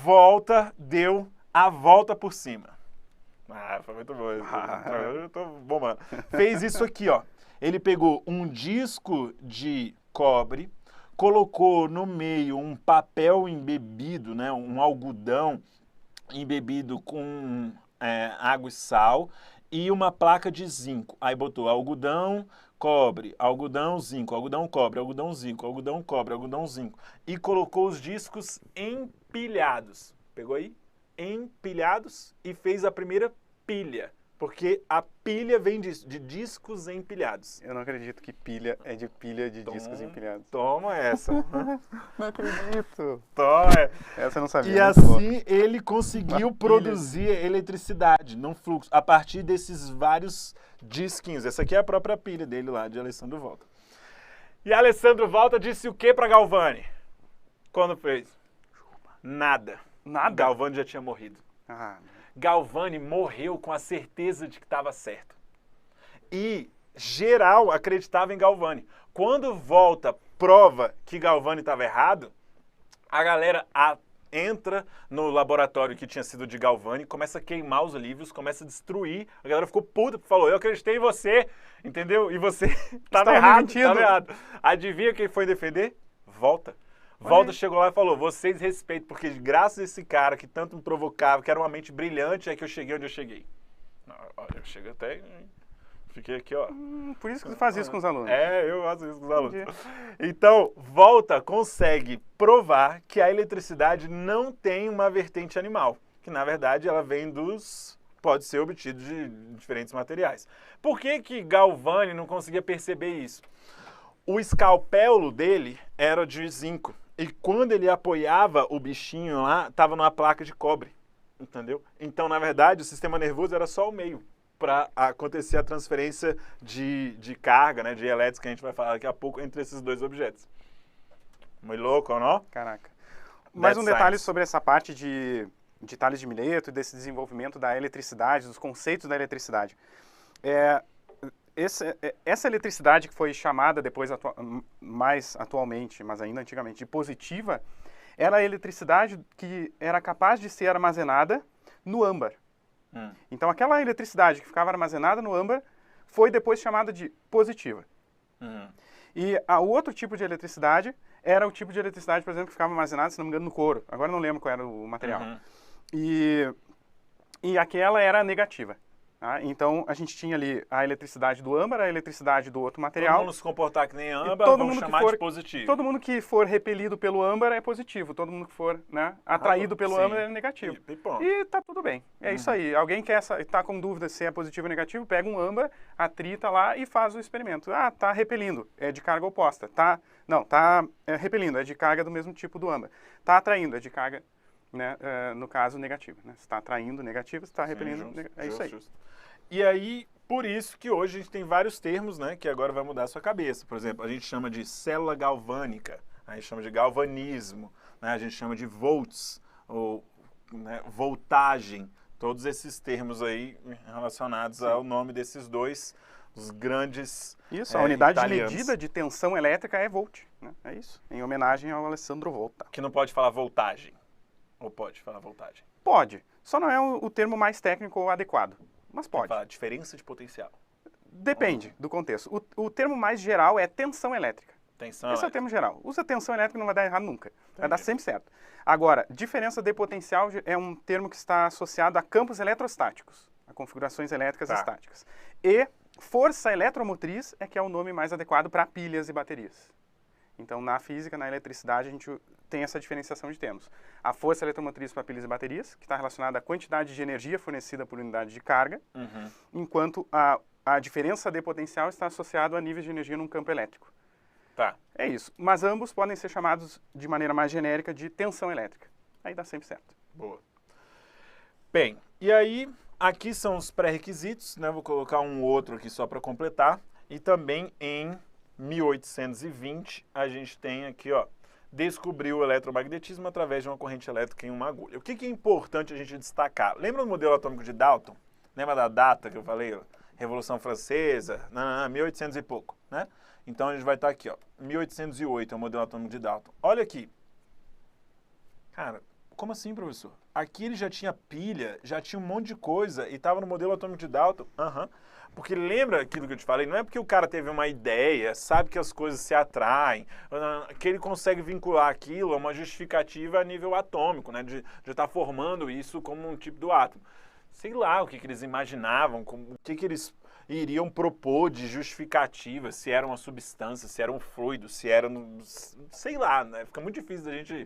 volta, deu a volta por cima. Ah, foi muito bom. Eu tô bombando. Fez isso aqui, ó. Ele pegou um disco de cobre, colocou no meio um papel embebido, né, um algodão embebido com água e sal e uma placa de zinco. Aí botou algodão, cobre, algodão, zinco, algodão, cobre, algodão, zinco, algodão, cobre, algodão, zinco. E colocou os discos empilhados. Pegou aí? Empilhados e fez a primeira pilha. Porque a pilha vem de discos empilhados. Eu não acredito que pilha é de pilha de discos empilhados. Toma essa. Não acredito. Toma. Essa eu não sabia. E assim ele conseguiu produzir eletricidade num fluxo a partir desses vários disquinhos. Essa aqui é a própria pilha dele lá, de Alessandro Volta. E Alessandro Volta disse o que para Galvani? Quando fez? Nada. Nada? Galvani já tinha morrido. Ah. Galvani morreu com a certeza de que estava certo. E geral acreditava em Galvani. Quando Volta prova que Galvani estava errado, a galera entra no laboratório que tinha sido de Galvani, começa a queimar os livros, começa a destruir. A galera ficou puta, falou, eu acreditei em você, entendeu? E você estava errado. Adivinha quem foi defender? Volta. Volta chegou lá e falou, vocês respeitam, porque graças a esse cara que tanto me provocava, que era uma mente brilhante, é que eu cheguei onde eu cheguei. Eu chego até... Fiquei aqui, ó. Por isso que você faz isso com os alunos. Eu faço isso com os alunos. Então, Volta consegue provar que a eletricidade não tem uma vertente animal. Que, na verdade, ela vem pode ser obtido de diferentes materiais. Por que que Galvani não conseguia perceber isso? O escalpelo dele era de zinco. E quando ele apoiava o bichinho lá, estava numa placa de cobre. Entendeu? Então, na verdade, o sistema nervoso era só o meio para acontecer a transferência de carga, né, de elétricos, que a gente vai falar daqui a pouco, entre esses dois objetos. Muito louco, não? Caraca. Mais um detalhe sobre essa parte de Tales de Mileto e desse desenvolvimento da eletricidade, dos conceitos da eletricidade. Essa eletricidade que foi chamada depois, mais atualmente, mas ainda antigamente, de positiva, era a eletricidade que era capaz de ser armazenada no âmbar. Então, aquela eletricidade que ficava armazenada no âmbar foi depois chamada de positiva. E o outro tipo de eletricidade era o tipo de eletricidade, por exemplo, que ficava armazenada, se não me engano, no couro. Agora não lembro qual era o material. E aquela era negativa. Tá? Então, a gente tinha ali a eletricidade do âmbar, a eletricidade do outro material. Todo mundo se comportar que nem âmbar, vamos chamar de positivo. Todo mundo que for repelido pelo âmbar é positivo. Todo mundo que for, né, atraído pelo âmbar é negativo. E tá tudo bem. É isso aí. Alguém que está com dúvida se é positivo ou negativo, pega um âmbar, atrita lá e faz o experimento. Ah, tá repelindo. É de carga oposta. Não, tá repelindo. É de carga do mesmo tipo do âmbar. Tá atraindo. É de carga, né, no caso, negativa. Né? Se está atraindo negativo, se está repelindo negativo. É isso aí. E aí, por isso que hoje a gente tem vários termos, né, que agora vai mudar a sua cabeça. Por exemplo, a gente chama de célula galvânica, a gente chama de galvanismo, né, a gente chama de volts, ou né, voltagem. Todos esses termos aí relacionados ao nome desses dois, os grandes Isso, a unidade italianos. de medida de tensão elétrica é volt. Né? É isso, em homenagem ao Alessandro Volta. Que não pode falar voltagem. Ou pode falar voltagem? Pode, só não é o termo mais técnico ou adequado. Mas pode. Falar diferença de potencial. Depende do contexto. O termo mais geral é tensão elétrica. Esse é o termo geral. Usa tensão elétrica, não vai dar errado nunca. Vai dar sempre certo. Agora, diferença de potencial é um termo que está associado a campos eletrostáticos, a configurações elétricas estáticas. E força eletromotriz é que é o nome mais adequado para pilhas e baterias. Então, na física, na eletricidade, a gente tem essa diferenciação de termos. A força eletromotriz para pilhas e baterias, que está relacionada à quantidade de energia fornecida por unidade de carga, enquanto a diferença de potencial está associada a níveis de energia num campo elétrico. Tá. É isso. Mas ambos podem ser chamados de maneira mais genérica de tensão elétrica. Aí dá sempre certo. Boa. Bem, e aí, aqui são os pré-requisitos, né? Vou colocar um outro aqui só para completar. E também em 1820, a gente tem aqui, ó, descobriu o eletromagnetismo através de uma corrente elétrica em uma agulha. O que é importante a gente destacar? Lembra do modelo atômico de Dalton? Lembra da data que eu falei? Revolução Francesa, 1800 e pouco, né? Então a gente vai estar aqui, ó, 1808 é o modelo atômico de Dalton. Olha aqui. Cara, Como assim, professor? Aqui ele já tinha pilha, já tinha um monte de coisa e estava no modelo atômico de Dalton. Porque lembra aquilo que eu te falei? Não é porque o cara teve uma ideia, sabe que as coisas se atraem, que ele consegue vincular aquilo a uma justificativa a nível atômico, né? De estar formando isso como um tipo do átomo. Sei lá o que eles imaginavam, o que eles iriam propor de justificativa, se era uma substância, se era um fluido, se era... Sei lá, né? Fica muito difícil da gente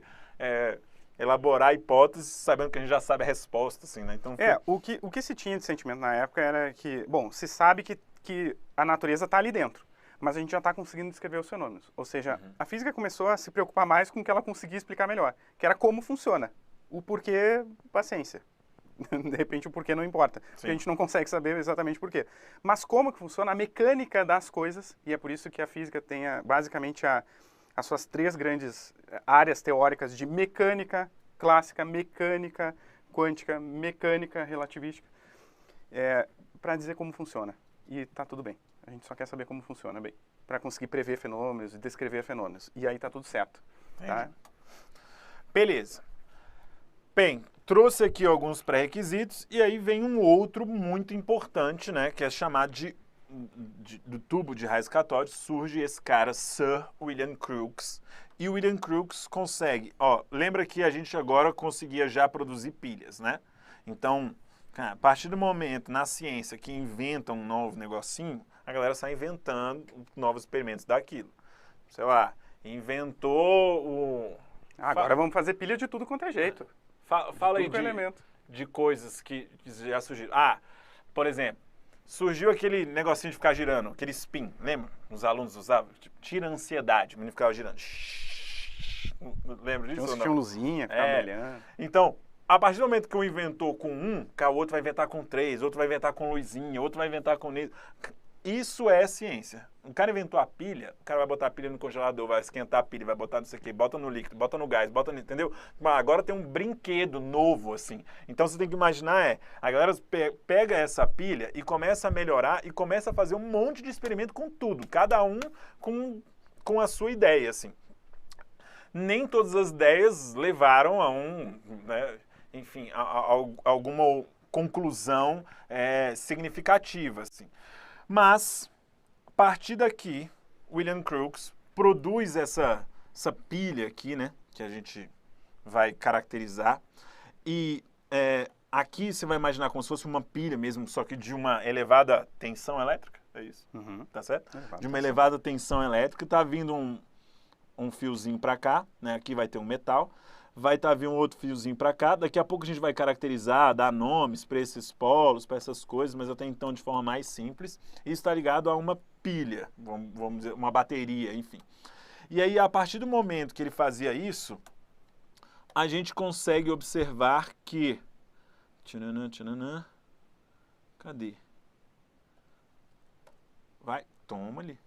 elaborar hipóteses sabendo que a gente já sabe a resposta, assim, né? Então, o que se tinha de sentimento na época era que, bom, se sabe que a natureza está ali dentro, mas a gente já está conseguindo descrever os fenômenos. Ou seja, a física começou a se preocupar mais com o que ela conseguia explicar melhor, que era como funciona. O porquê, paciência. De repente o porquê não importa, porque a gente não consegue saber exatamente porquê. Mas como que funciona a mecânica das coisas, e é por isso que a física tem basicamente as suas 3 grandes áreas teóricas de mecânica clássica, mecânica quântica, mecânica relativística, para dizer como funciona. E está tudo bem. A gente só quer saber como funciona bem, para conseguir prever fenômenos e descrever fenômenos. E aí está tudo certo. Tá? Beleza. Bem, trouxe aqui alguns pré-requisitos e aí vem um outro muito importante, né, que é chamado do tubo de raios catódicos. Surge esse cara, Sir William Crookes, e o William Crookes consegue, lembra que a gente agora conseguia já produzir pilhas, né? Então, a partir do momento na ciência que inventa um novo negocinho, a galera sai inventando novos experimentos daquilo. Sei lá, inventou o... Agora vamos fazer pilha de tudo quanto é jeito. Fala aí de coisas que já surgiram. Por exemplo, surgiu aquele negocinho de ficar girando, aquele spin, lembra? Os alunos usavam, tipo, tira a ansiedade, o menino ficava girando. Lembra disso? Tinha luzinha, ficava brilhando. Então, a partir do momento que um inventou com um, o outro vai inventar com 3, outro vai inventar com luzinha, outro vai inventar com... Isso é ciência. O cara inventou a pilha, o cara vai botar a pilha no congelador, vai esquentar a pilha, vai botar não sei o quê, bota no líquido, bota no gás, bota no... Entendeu? Mas agora tem um brinquedo novo, assim. Então você tem que imaginar, a galera pega essa pilha e começa a melhorar e começa a fazer um monte de experimento com tudo, cada um com a sua ideia, assim. Nem todas as ideias levaram a enfim, a alguma conclusão significativa, assim. Mas, a partir daqui, William Crookes produz essa pilha aqui, né, que a gente vai caracterizar. E aqui você vai imaginar como se fosse uma pilha mesmo, só que de uma elevada tensão elétrica, é isso? Tá certo? De uma elevada tensão elétrica, tá vindo um fiozinho para cá, né, aqui vai ter um metal. Vai estar vindo um outro fiozinho para cá. Daqui a pouco a gente vai caracterizar, dar nomes para esses polos, para essas coisas, mas até então de forma mais simples. Isso está ligado a uma pilha, vamos dizer, uma bateria, enfim. E aí, a partir do momento que ele fazia isso, a gente consegue observar que... Cadê? Vai, toma ali.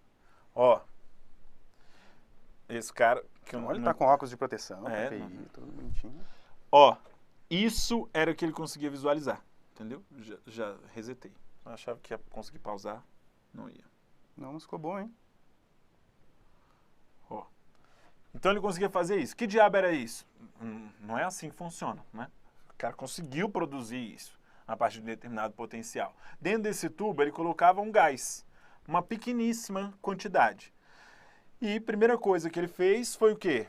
Esse cara... Ele tá com óculos de proteção, tudo bonitinho. Isso era o que ele conseguia visualizar, entendeu? Já resetei. Eu achava que ia conseguir pausar, não ia. Não, mas ficou bom, hein? Então ele conseguia fazer isso. Que diabo era isso? Não é assim que funciona, né? O cara conseguiu produzir isso a partir de um determinado potencial. Dentro desse tubo ele colocava um gás, uma pequeníssima quantidade. E a primeira coisa que ele fez foi o quê?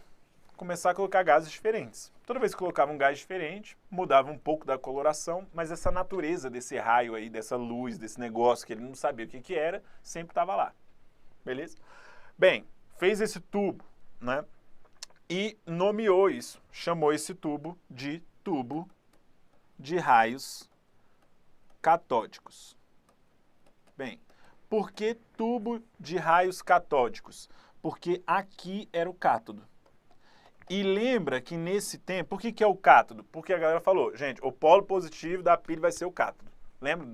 Começar a colocar gases diferentes. Toda vez que colocava um gás diferente, mudava um pouco da coloração, mas essa natureza desse raio aí, dessa luz, desse negócio que ele não sabia o que era, sempre estava lá. Beleza? Bem, fez esse tubo, né? E nomeou isso, chamou esse tubo de raios catódicos. Bem, por que tubo de raios catódicos? Porque aqui era o cátodo. E lembra que nesse tempo, por que é o cátodo? Porque a galera falou, gente, o polo positivo da pilha vai ser o cátodo. Lembra?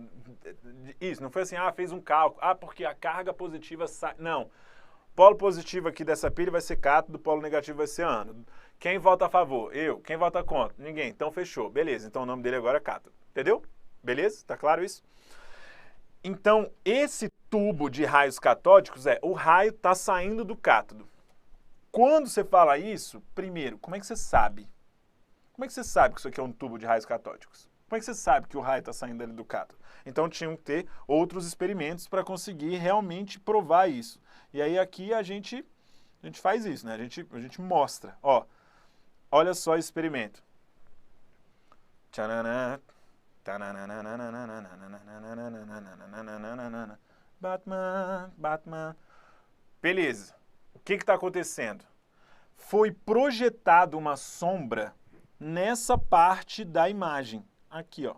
Isso, não foi assim, fez um cálculo, porque a carga positiva sai. Não. Polo positivo aqui dessa pilha vai ser cátodo, polo negativo vai ser ânodo. Quem vota a favor? Eu. Quem vota contra? Ninguém. Então fechou. Beleza, então o nome dele agora é cátodo. Entendeu? Beleza? Tá claro isso? Então, esse tubo de raios catódicos o raio está saindo do cátodo. Quando você fala isso, primeiro, como é que você sabe Como é que você sabe que isso aqui é um tubo de raios catódicos? Como é que você sabe que o raio está saindo ali do cátodo? Então tinham que ter outros experimentos para conseguir realmente provar isso. E aí aqui a gente faz isso, né? A gente mostra. Ó, olha só esse experimento. Batman, Batman. Beleza. O que está acontecendo? Foi projetada uma sombra nessa parte da imagem. Aqui, ó.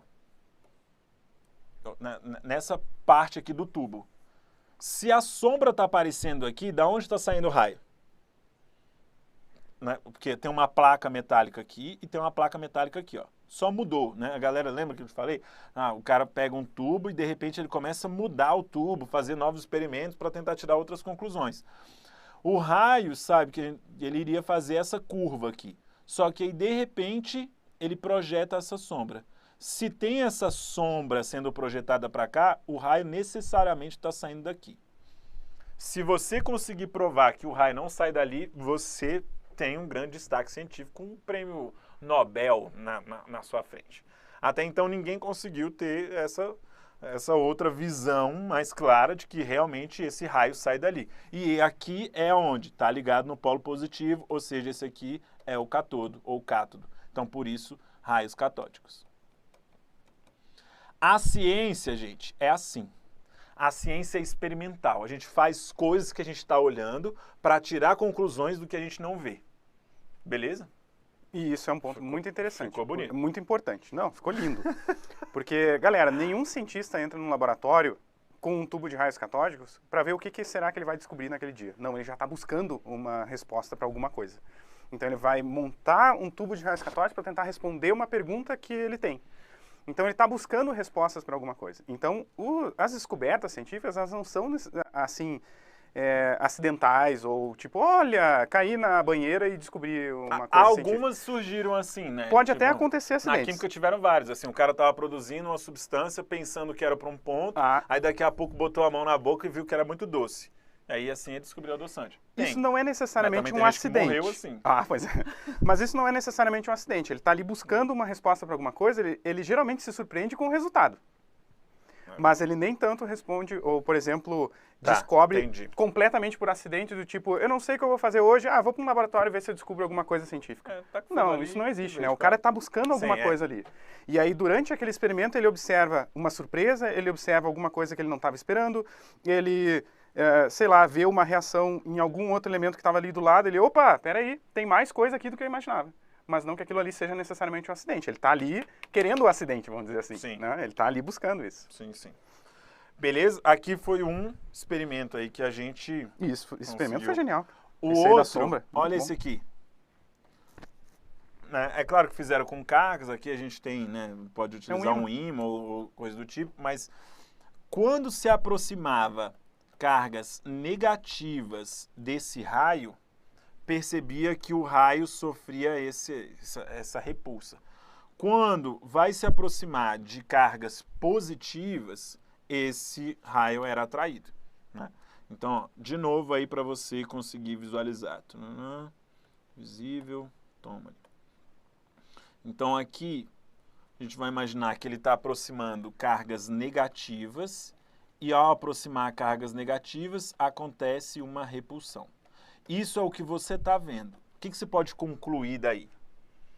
Nessa parte aqui do tubo. Se a sombra está aparecendo aqui, da onde está saindo o raio? Né? Porque tem uma placa metálica aqui e tem uma placa metálica aqui, ó. Só mudou, né? A galera lembra que eu te falei? O cara pega um tubo e de repente ele começa a mudar o tubo, fazer novos experimentos para tentar tirar outras conclusões. O raio, sabe que ele iria fazer essa curva aqui. Só que aí de repente ele projeta essa sombra. Se tem essa sombra sendo projetada para cá, o raio necessariamente está saindo daqui. Se você conseguir provar que o raio não sai dali, você tem um grande destaque científico, um prêmio Nobel na sua frente. Até então ninguém conseguiu ter essa outra visão mais clara de que realmente esse raio sai dali. E aqui é onde? Está ligado no polo positivo, ou seja, esse aqui é o catodo ou cátodo. Então, por isso, raios catódicos. A ciência, gente, é assim. A ciência é experimental. A gente faz coisas que a gente está olhando para tirar conclusões do que a gente não vê. Beleza? E isso é um ponto muito interessante. Ficou bonito. Muito importante. Não, ficou lindo. Porque, galera, nenhum cientista entra num laboratório com um tubo de raios catódicos para ver o que será que ele vai descobrir naquele dia. Não, ele já está buscando uma resposta para alguma coisa. Então, ele vai montar um tubo de raios catódicos para tentar responder uma pergunta que ele tem. Então, ele está buscando respostas para alguma coisa. Então, as descobertas científicas, elas não são, assim, acidentais ou tipo, olha, caí na banheira e descobri uma coisa científica. Algumas surgiram assim, né? Pode até acontecer acidentes. Na química tiveram vários, assim, o cara estava produzindo uma substância pensando que era para um ponto, aí daqui a pouco botou a mão na boca e viu que era muito doce. Aí assim ele descobriu o adoçante. Isso não é necessariamente um acidente. Morreu assim. Pois é. Mas isso não é necessariamente um acidente. Ele está ali buscando uma resposta para alguma coisa, ele geralmente se surpreende com o resultado. Mas ele nem tanto responde, ou, por exemplo, descobre completamente por acidente, do tipo, eu não sei o que eu vou fazer hoje, vou para um laboratório ver se eu descubro alguma coisa científica. Não, isso não existe, né? O cara está buscando alguma coisa ali. E aí, durante aquele experimento, ele observa uma surpresa, ele observa alguma coisa que ele não estava esperando, ele, sei lá, vê uma reação em algum outro elemento que estava ali do lado, ele, opa, peraí, tem mais coisa aqui do que eu imaginava. Mas não que aquilo ali seja necessariamente um acidente. Ele está ali querendo o acidente, vamos dizer assim. Sim. Né? Ele está ali buscando isso. Sim, sim. Beleza? Aqui foi um experimento aí que a gente Isso, esse experimento foi genial. O outro, olha esse aqui. É claro que fizeram com cargas, aqui a gente tem, né, pode utilizar um ímã ou coisa do tipo, mas quando se aproximava cargas negativas desse raio, percebia que o raio sofria essa repulsa. Quando vai se aproximar de cargas positivas, esse raio era atraído. Né? Então, ó, de novo aí para você conseguir visualizar. Visível, toma. Então aqui a gente vai imaginar que ele está aproximando cargas negativas e ao aproximar cargas negativas acontece uma repulsão. Isso é o que você está vendo. O que você pode concluir daí?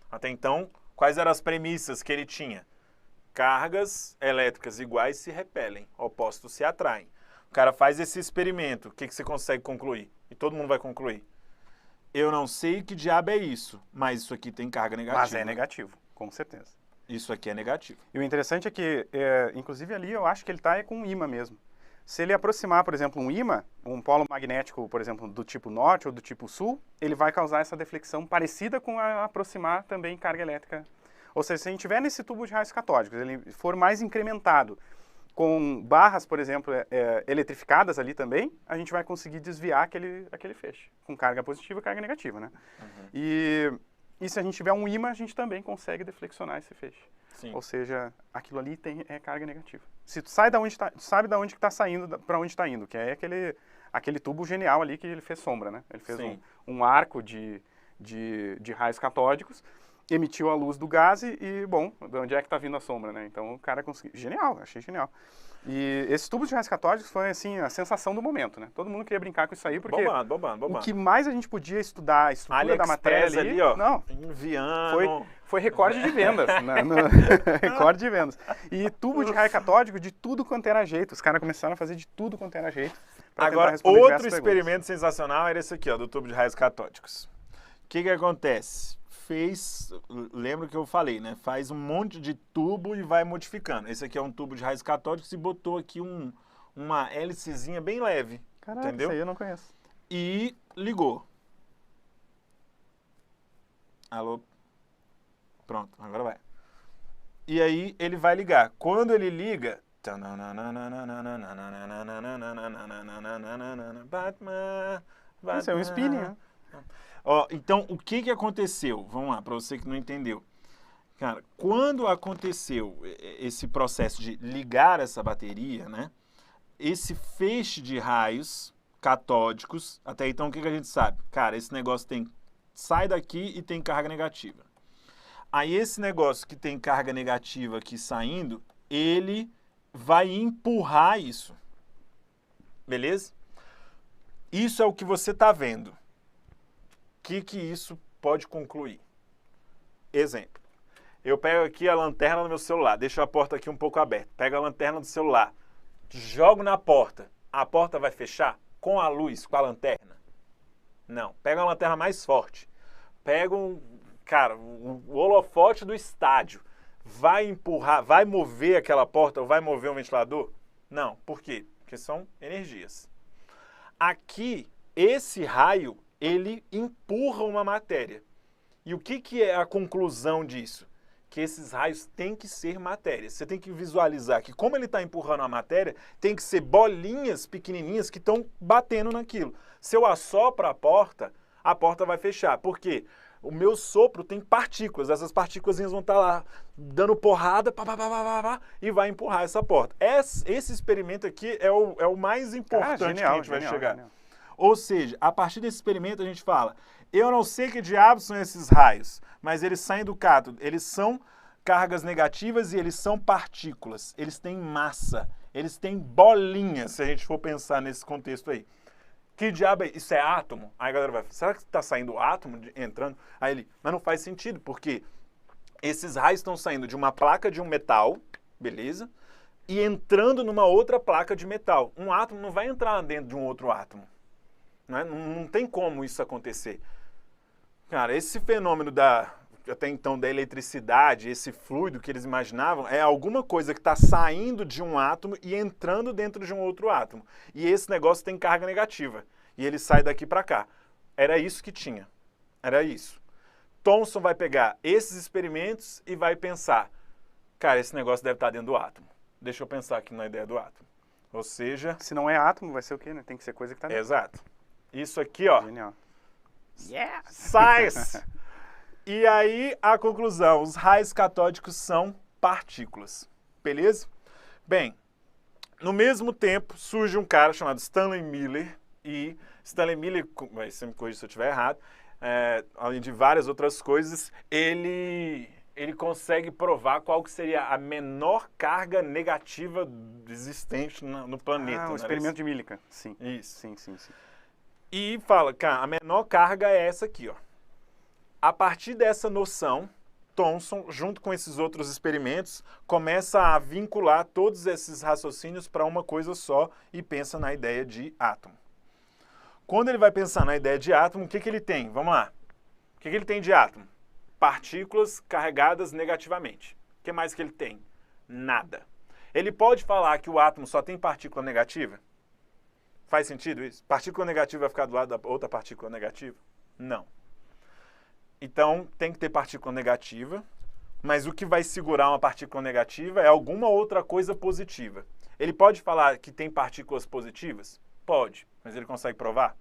Até então, quais eram as premissas que ele tinha? Cargas elétricas iguais se repelem, opostos se atraem. O cara faz esse experimento, o que você consegue concluir? E todo mundo vai concluir. Eu não sei que diabo é isso, mas isso aqui tem carga negativa. Mas é negativo, com certeza. Isso aqui é negativo. E o interessante é que, inclusive ali, eu acho que ele está com um ímã mesmo. Se ele aproximar, por exemplo, um ímã, um polo magnético, por exemplo, do tipo norte ou do tipo sul, ele vai causar essa deflexão parecida com a aproximar também carga elétrica. Ou seja, se a gente tiver nesse tubo de raios catódicos, ele for mais incrementado, com barras, por exemplo, eletrificadas ali também, a gente vai conseguir desviar aquele feixe, com carga positiva e carga negativa, né? Uhum. E se a gente tiver um ímã, a gente também consegue deflexionar esse feixe. Sim. Ou seja, aquilo ali é carga negativa. Se tu sai da onde tá, sabe da onde que está saindo, para onde está indo, que é aquele tubo genial ali que ele fez sombra, né? Ele fez um arco de raios catódicos emitiu a luz do gás e, bom, de onde é que está vindo a sombra, né? Então o cara conseguiu. Genial, achei genial. E esses tubos de raios catódicos foi, assim, a sensação do momento, né? Todo mundo queria brincar com isso aí, porque bombando. o que mais a gente podia estudar, a estrutura da matéria ali, ó, não, enviando... Foi recorde de vendas, recorde de vendas. E tubo de raio catódico de tudo quanto era jeito. Os caras começaram a fazer de tudo quanto era jeito. Agora, outro experimento sensacional era esse aqui, ó, do tubo de raios catódicos. O que acontece? Lembra que eu falei, né? Faz um monte de tubo e vai modificando. Esse aqui é um tubo de raios catódicos e botou aqui uma hélicezinha bem leve. Caraca, entendeu? Isso aí eu não conheço. E ligou. Alô? Pronto, agora vai. E aí ele vai ligar. Quando ele liga... Isso é um spinning, né? Ó, então, o que aconteceu? Vamos lá, para você que não entendeu. Cara, quando aconteceu esse processo de ligar essa bateria, né? Esse feixe de raios catódicos, até então o que a gente sabe? Cara, esse negócio sai daqui e tem carga negativa. Aí esse negócio que tem carga negativa aqui saindo, ele vai empurrar isso. Beleza? Isso é o que você está vendo. O que isso pode concluir? Exemplo. Eu pego aqui a lanterna do meu celular, deixo a porta aqui um pouco aberta. Pego a lanterna do celular, jogo na porta. A porta vai fechar com a luz, com a lanterna? Não. Pega uma lanterna mais forte. Pega o holofote do estádio. Vai empurrar, vai mover aquela porta ou vai mover o ventilador? Não. Por quê? Porque são energias. Aqui, esse raio, ele empurra uma matéria. E o que é a conclusão disso? Que esses raios têm que ser matéria. Você tem que visualizar que como ele está empurrando a matéria, tem que ser bolinhas pequenininhas que estão batendo naquilo. Se eu assopro a porta vai fechar. Por quê? O meu sopro tem partículas. Essas partículas vão estar lá dando porrada e vai empurrar essa porta. Esse experimento aqui é o mais importante que a gente vai chegar. Genial. Ou seja, a partir desse experimento a gente fala, eu não sei que diabos são esses raios, mas eles saem do cátodo, eles são cargas negativas e eles são partículas, eles têm massa, eles têm bolinhas, se a gente for pensar nesse contexto aí. Que diabo é? Isso é átomo? Aí a galera vai falar, será que está saindo átomo entrando? Aí ele, mas não faz sentido, porque esses raios estão saindo de uma placa de um metal, beleza? E entrando numa outra placa de metal. Um átomo não vai entrar dentro de um outro átomo. Não tem como isso acontecer. Cara, esse fenômeno até então da eletricidade, esse fluido que eles imaginavam, é alguma coisa que está saindo de um átomo e entrando dentro de um outro átomo. E esse negócio tem carga negativa. E ele sai daqui para cá. Era isso que tinha. Era isso. Thomson vai pegar esses experimentos e vai pensar, cara, esse negócio deve estar dentro do átomo. Deixa eu pensar aqui na ideia do átomo. Ou seja... Se não é átomo, vai ser o quê, né? Tem que ser coisa que está dentro. Exato. Isso aqui, ó. Genial. Yes! Science! E aí, a conclusão. Os raios catódicos são partículas. Beleza? Bem, no mesmo tempo, surge um cara chamado Stanley Miller. E Stanley Miller, você me corrija se eu estiver errado, além de várias outras coisas, ele consegue provar qual que seria a menor carga negativa existente no planeta. O experimento de Millikan. Sim. Isso. Sim. E fala, cara, a menor carga é essa aqui, ó. A partir dessa noção, Thomson, junto com esses outros experimentos, começa a vincular todos esses raciocínios para uma coisa só e pensa na ideia de átomo. Quando ele vai pensar na ideia de átomo, o que ele tem? Vamos lá. O que ele tem de átomo? Partículas carregadas negativamente. O que mais que ele tem? Nada. Ele pode falar que o átomo só tem partícula negativa? Faz sentido isso? Partícula negativa vai ficar do lado da outra partícula negativa? Não. Então, tem que ter partícula negativa, mas o que vai segurar uma partícula negativa é alguma outra coisa positiva. Ele pode falar que tem partículas positivas? Pode, mas ele consegue provar?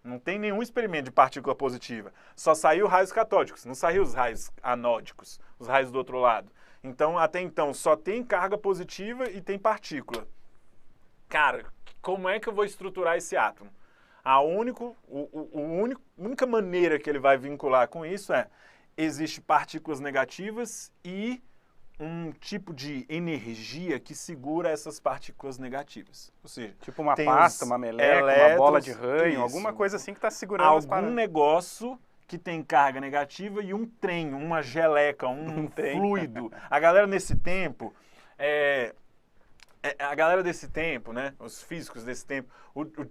Não tem nenhum experimento de partícula positiva. Só saiu raios catódicos, não saiu os raios anódicos, os raios do outro lado. Então, até então, só tem carga positiva e tem partícula. Cara, como é que eu vou estruturar esse átomo? A única maneira que ele vai vincular com isso é, existem partículas negativas e um tipo de energia que segura essas partículas negativas. Ou seja, tipo uma pasta, uma meleca, uma bola de ranho, alguma coisa assim que está segurando as paradas. Algum negócio que tem carga negativa e um trem, uma geleca, um fluido. A galera nesse tempo, né, os físicos desse tempo,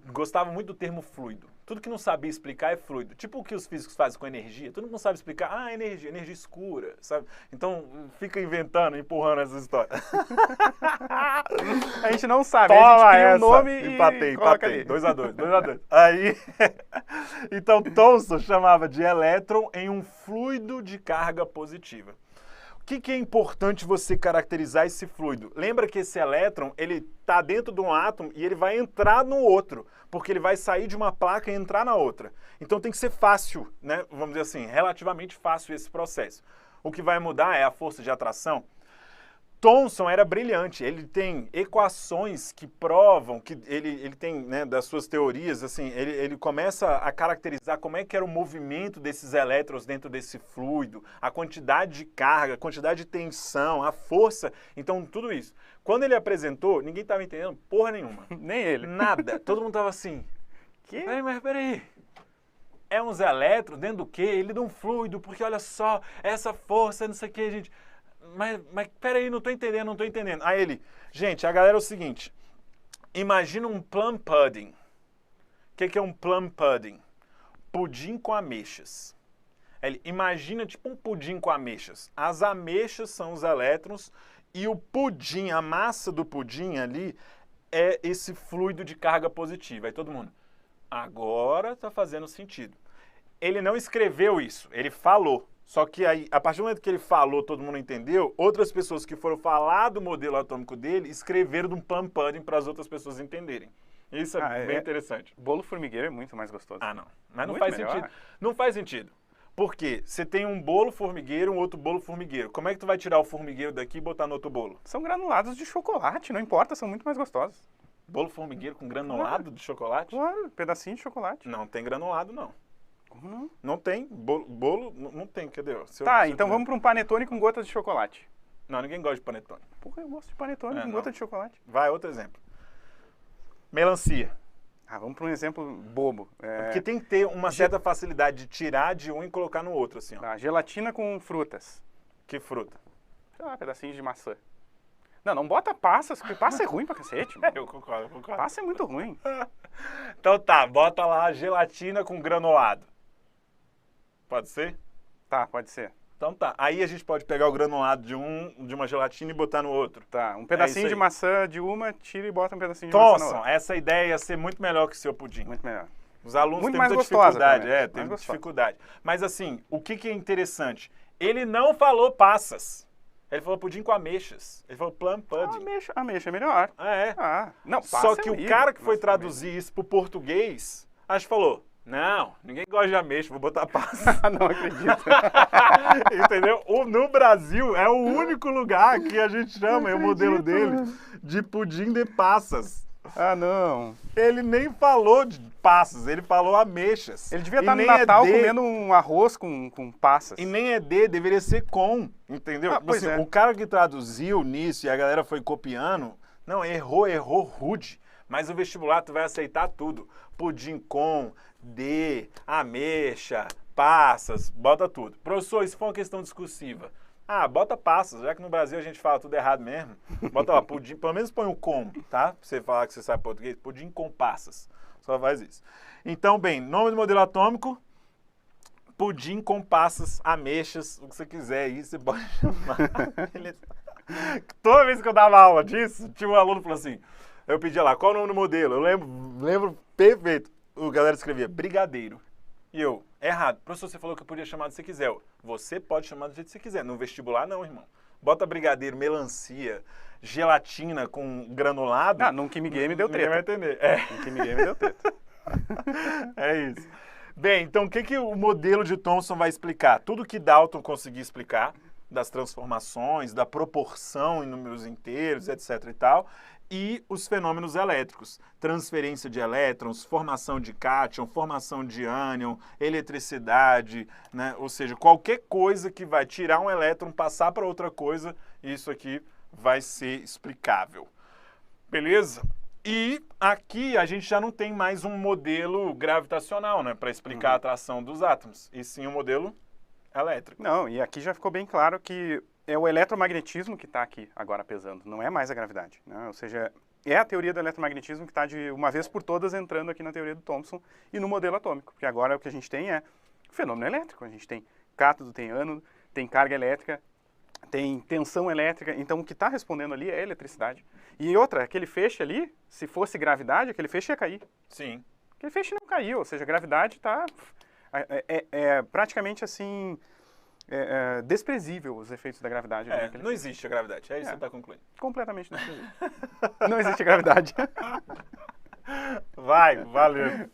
gostavam muito do termo fluido. Tudo que não sabia explicar é fluido. Tipo o que os físicos fazem com energia. Todo mundo sabe explicar, energia escura, sabe? Então, fica inventando, empurrando essas histórias. A gente não sabe, a gente cria um nome e empatei. 2-2. Aí, então Thomson chamava de elétron em um fluido de carga positiva. O que é importante você caracterizar esse fluido? Lembra que esse elétron, ele está dentro de um átomo e ele vai entrar no outro, porque ele vai sair de uma placa e entrar na outra. Então tem que ser fácil, né? Vamos dizer assim, relativamente fácil esse processo. O que vai mudar é a força de atração. Thomson era brilhante, ele tem equações que provam, que ele tem, né, das suas teorias, assim, ele começa a caracterizar como é que era o movimento desses elétrons dentro desse fluido, a quantidade de carga, a quantidade de tensão, a força, então tudo isso. Quando ele apresentou, ninguém estava entendendo porra nenhuma. Nem ele. Nada, todo mundo estava assim, mas peraí, é uns elétrons dentro do quê? Ele de um fluido, porque olha só, essa força, não sei o que, gente... Mas peraí, não tô entendendo. Aí ele, gente, a galera é o seguinte, imagina um plum pudding. O que é um plum pudding? Pudim com ameixas. Ele imagina tipo um pudim com ameixas. As ameixas são os elétrons e o pudim, a massa do pudim ali, é esse fluido de carga positiva. Aí todo mundo, agora tá fazendo sentido. Ele não escreveu isso, ele falou. Só que aí, a partir do momento que ele falou, todo mundo entendeu, outras pessoas que foram falar do modelo atômico dele, escreveram de um plum pudding para as outras pessoas entenderem. Isso é bem interessante. Bolo formigueiro é muito mais gostoso. Não. Mas não faz sentido. Não faz sentido. Por quê? Você tem um bolo formigueiro, um outro bolo formigueiro. Como é que tu vai tirar o formigueiro daqui e botar no outro bolo? São granulados de chocolate, não importa, são muito mais gostosos. Bolo formigueiro com granulado de chocolate? Claro, pedacinho de chocolate. Não tem granulado, não. Como não? Não tem. Bolo não tem, cadê? Então vamos para um panetone com gotas de chocolate. Não, ninguém gosta de panetone. Porra, eu gosto de panetone com gota de chocolate. Vai, outro exemplo. Melancia. Vamos para um exemplo bobo. Porque tem que ter uma certa facilidade de tirar de um e colocar no outro, assim, ó. Gelatina com frutas. Que fruta? Sei lá, pedacinhos de maçã. Não bota passas, porque passa é ruim pra cacete. Eu concordo. Passa é muito ruim. Então tá, bota lá gelatina com granulado. Pode ser? Tá, pode ser. Então tá. Aí a gente pode pegar o granulado de uma gelatina e botar no outro. Tá, um pedacinho de maçã de uma, tira e bota um pedacinho de maçã na outra. Thomson, essa ideia ia ser muito melhor que o seu pudim. Muito melhor. Os alunos muito têm mais muita gostosa dificuldade. também. Tem dificuldade. Mas assim, o que é interessante? Ele não falou passas. Ele falou pudim com ameixas. Ele falou plum pudding. Ameixa é melhor. Não, só que o cara que foi traduzir isso pro português, acho que falou, não, ninguém gosta de ameixa, vou botar passa. Não acredito. Entendeu? No Brasil é o único lugar que a gente chama, é o modelo dele, de pudim de passas. Não. Ele nem falou de passas, ele falou ameixas. Ele devia estar no Natal comendo um arroz com passas. E nem deveria ser com, entendeu? O cara que traduziu nisso e a galera foi copiando, não, errou rude. Mas o vestibular tu vai aceitar tudo. Pudim com, ameixa, passas, bota tudo. Professor, isso foi uma questão discursiva. Bota passas, já que no Brasil a gente fala tudo errado mesmo. Bota lá, pudim, pelo menos põe o com, tá? Pra você falar que você sabe português, pudim com passas. Só faz isso. Então, bem, nome do modelo atômico, pudim com passas, ameixas, o que você quiser aí, você pode chamar. Toda vez que eu dava aula disso, tinha um aluno que falou assim, eu pedia lá, qual o nome do modelo? Eu lembro perfeito. O galera escrevia brigadeiro. E eu, errado. Professor, você falou que eu podia chamar do que você quiser. Você pode chamar do jeito que você quiser. No vestibular, não, irmão. Bota brigadeiro, melancia, gelatina com granulado. Num Kimi Game deu treta. Ninguém vai entender. Num Kimi Game deu treta. É isso. Bem, então o que o modelo de Thomson vai explicar? Tudo que Dalton conseguiu explicar, das transformações, da proporção em números inteiros, etc e tal, e os fenômenos elétricos. Transferência de elétrons, formação de cátion, formação de ânion, eletricidade, né? Ou seja, qualquer coisa que vai tirar um elétron, passar para outra coisa, isso aqui vai ser explicável. Beleza? E aqui a gente já não tem mais um modelo gravitacional, né, para explicar a atração dos átomos, e sim um modelo elétrico. Não, e aqui já ficou bem claro que é o eletromagnetismo que está aqui agora pesando, não é mais a gravidade, né? Ou seja, é a teoria do eletromagnetismo que está de uma vez por todas entrando aqui na teoria do Thomson e no modelo atômico, porque agora o que a gente tem é fenômeno elétrico, a gente tem cátodo, tem ânodo, tem carga elétrica, tem tensão elétrica, então o que está respondendo ali é eletricidade. E outra, aquele feixe ali, se fosse gravidade, aquele feixe ia cair. Sim. Aquele feixe não caiu, ou seja, a gravidade está praticamente assim, desprezível os efeitos da gravidade. Não existe a gravidade, é isso que você está concluindo. Completamente desprezível. Não existe a gravidade. Vai, valeu.